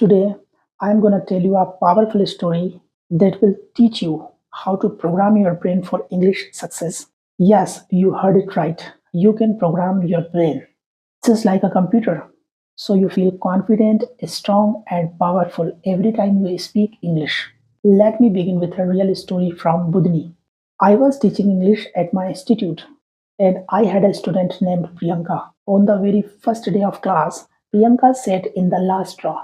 Today, I'm going to tell you a powerful story that will teach you how to program your brain for English success. Yes, you heard it right. You can program your brain just like a computer. So you feel confident, strong, and powerful every time you speak English. Let me begin with a real story from Budni. I was teaching English at my institute, and I had a student named Priyanka. On the very first day of class, Priyanka sat in the last row.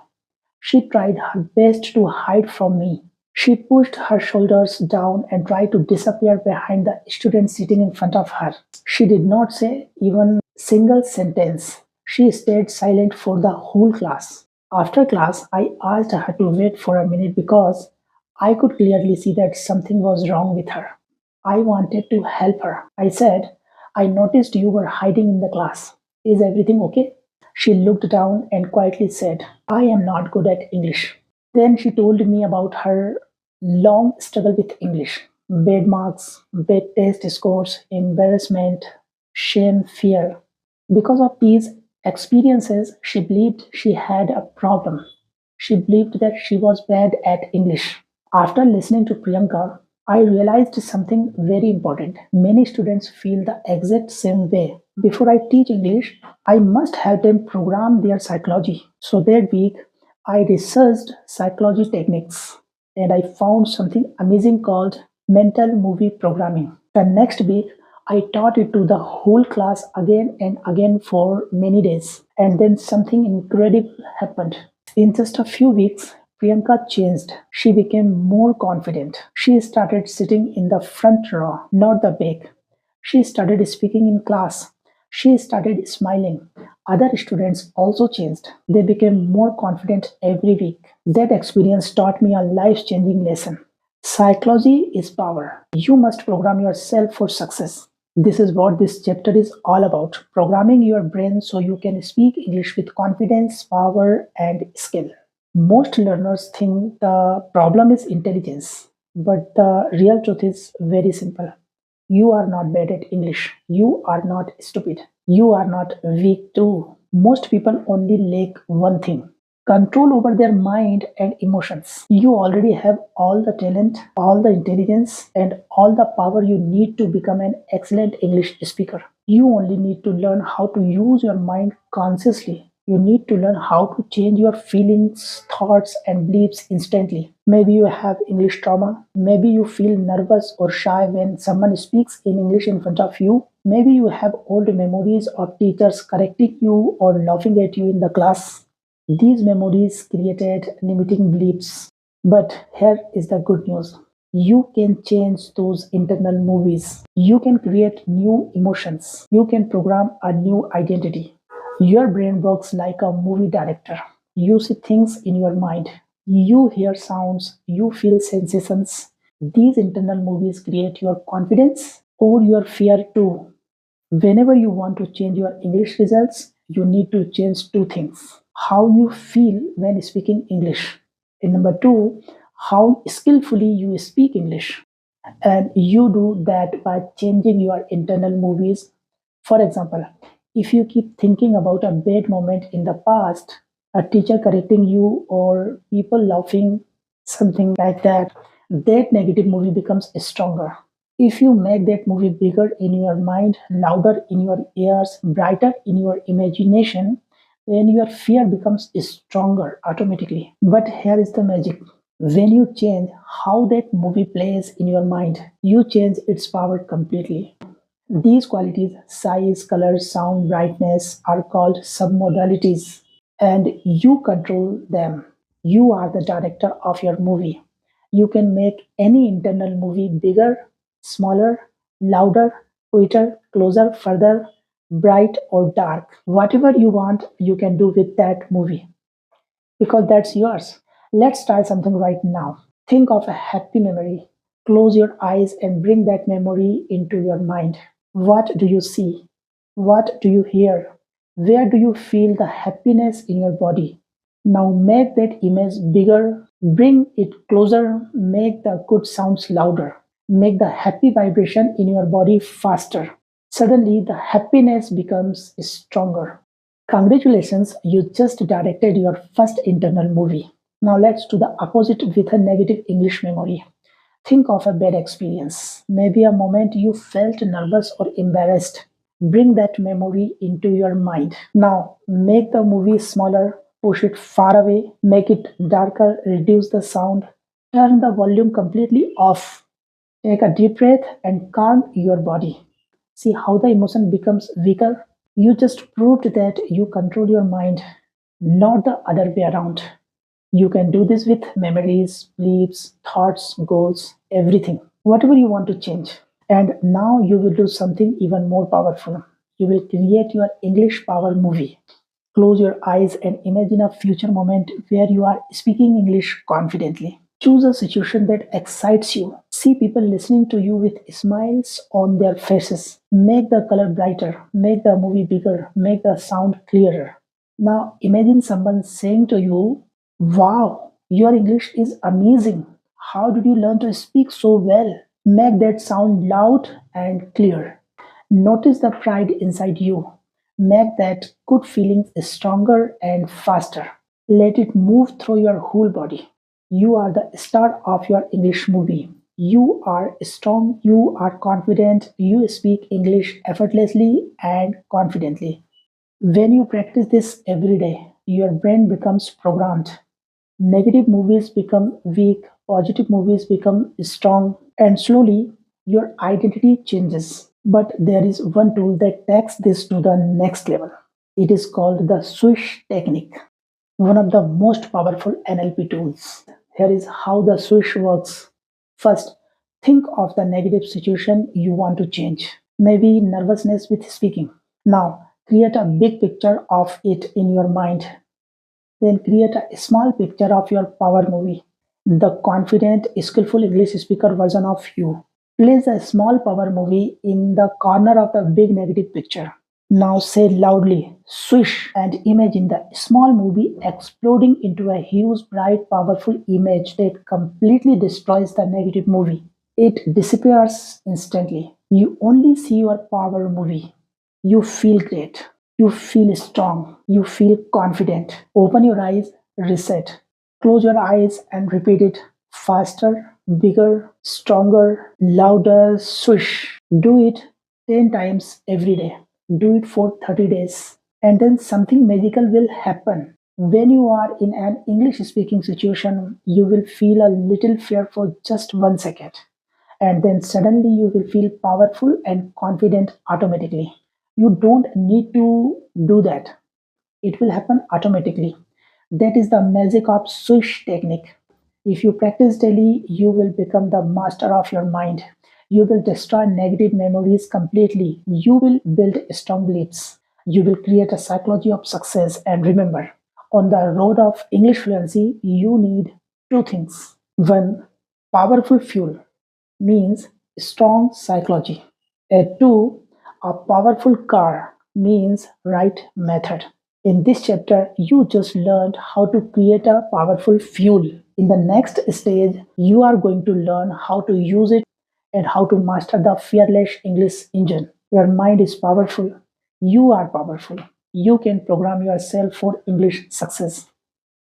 She tried her best to hide from me. She pushed her shoulders down and tried to disappear behind the student sitting in front of her. She did not say even single sentence. She stayed silent for the whole class. After class, I asked her to wait for a minute because I could clearly see that something was wrong with her. I wanted to help her. I said, I noticed you were hiding in the class. Is everything okay? She looked down and quietly said, I am not good at English. Then she told me about her long struggle with English: bad marks, bad test scores, embarrassment, shame, fear. Because of these experiences, she believed she had a problem. She believed that she was bad at English. After listening to Priyanka, I realized something very important. Many students feel the exact same way. Before I teach English, I must help them program their psychology. So that week, I researched psychology techniques and I found something amazing called mental movie programming. The next week, I taught it to the whole class again and again for many days. And then something incredible happened. In just a few weeks, Priyanka changed. She became more confident. She started sitting in the front row, not the back. She started speaking in class. She started smiling. Other students also changed. They became more confident every week. That experience taught me a life changing lesson. Psychology is power. You must program yourself for success. This is what this chapter is all about: programming your brain so you can speak English with confidence, power, and skill. Most learners think the problem is intelligence, but the real truth is very simple. You are not bad at English. You are not stupid. You are not weak too. Most people only lack one thing: control over their mind and emotions. You already have all the talent, all the intelligence, and all the power you need to become an excellent English speaker. You only need to learn how to use your mind consciously. You need to learn how to change your feelings, thoughts, and beliefs instantly. Maybe you have English trauma. Maybe you feel nervous or shy when someone speaks in English in front of you. Maybe you have old memories of teachers correcting you or laughing at you in the class. These memories created limiting beliefs. But here is the good news: you can change those internal movies. You can create new emotions. You can program a new identity. Your brain works like a movie director. You see things in your mind. You hear sounds. You feel sensations. These internal movies create your confidence or your fear too. Whenever you want to change your English results, you need to change two things: how you feel when speaking English, and number two, how skillfully you speak English. And you do that by changing your internal movies. For example, if you keep thinking about a bad moment in the past, a teacher correcting you, or people laughing, something like that, that negative movie becomes stronger. If you make that movie bigger in your mind, louder in your ears, brighter in your imagination, then your fear becomes stronger automatically. But here is the magic: when you change how that movie plays in your mind, you change its power completely. These qualities, size, color, sound, brightness, are called submodalities, and you control them. You are the director of your movie. You can make any internal movie bigger, smaller, louder, quicker, closer, further, bright, or dark. Whatever you want, you can do with that movie because that's yours. Let's try something right now. Think of a happy memory. Close your eyes and bring that memory into your mind. What do you see? What do you hear? Where do you feel the happiness in your body? Now make that image bigger, bring it closer, make the good sounds louder, make the happy vibration in your body faster. Suddenly, the happiness becomes stronger. Congratulations, you just directed your first internal movie. Now let's do the opposite with a negative English memory. Think of a bad experience, maybe a moment you felt nervous or embarrassed. Bring that memory into your mind. Now, make the movie smaller, push it far away, make it darker, reduce the sound, turn the volume completely off. Take a deep breath and calm your body. See how the emotion becomes weaker? You just proved that you control your mind, not the other way around. You can do this with memories, beliefs, thoughts, goals, everything, whatever you want to change. And now you will do something even more powerful. You will create your English power movie. Close your eyes and imagine a future moment where you are speaking English confidently. Choose a situation that excites you. See people listening to you with smiles on their faces. Make the color brighter, make the movie bigger, make the sound clearer. Now imagine someone saying to you, "Wow, your English is amazing. How did you learn to speak so well?" Make that sound loud and clear. Notice the pride inside you. Make that good feeling stronger and faster. Let it move through your whole body. You are the star of your English movie. You are strong, you are confident, you speak English effortlessly and confidently. When you practice this every day, your brain becomes programmed. Negative movies become weak, positive movies become strong, and slowly your identity changes. But there is one tool that takes this to the next level. It is called the SWISH technique, one of the most powerful NLP tools. Here is how the SWISH works. First, think of the negative situation you want to change, maybe nervousness with speaking. Now, create a big picture of it in your mind. Then create a small picture of your power movie, the confident, skillful English speaker version of you. Place a small power movie in the corner of the big negative picture. Now say loudly, swish, and imagine the small movie exploding into a huge, bright, powerful image that completely destroys the negative movie. It disappears instantly. You only see your power movie. You feel great. You feel strong. You feel confident. Open your eyes, reset. Close your eyes and repeat it faster, bigger, stronger, louder, swish. Do it 10 times every day. Do it for 30 days. And then something magical will happen. When you are in an English speaking situation, you will feel a little fear for just 1 second. And then suddenly you will feel powerful and confident automatically. You don't need to do that, it will happen automatically. That is the magic of swish technique. If you practice daily, you will become the master of your mind. You will destroy negative memories completely. You will build strong beliefs. You will create a psychology of success. And remember, on the road of English fluency, you need two things. One, powerful fuel means strong psychology. Two, a powerful car means right method. In this chapter, you just learned how to create a powerful fuel. In the next stage, you are going to learn how to use it and how to master the fearless English engine. Your mind is powerful. You are powerful. You can program yourself for English success.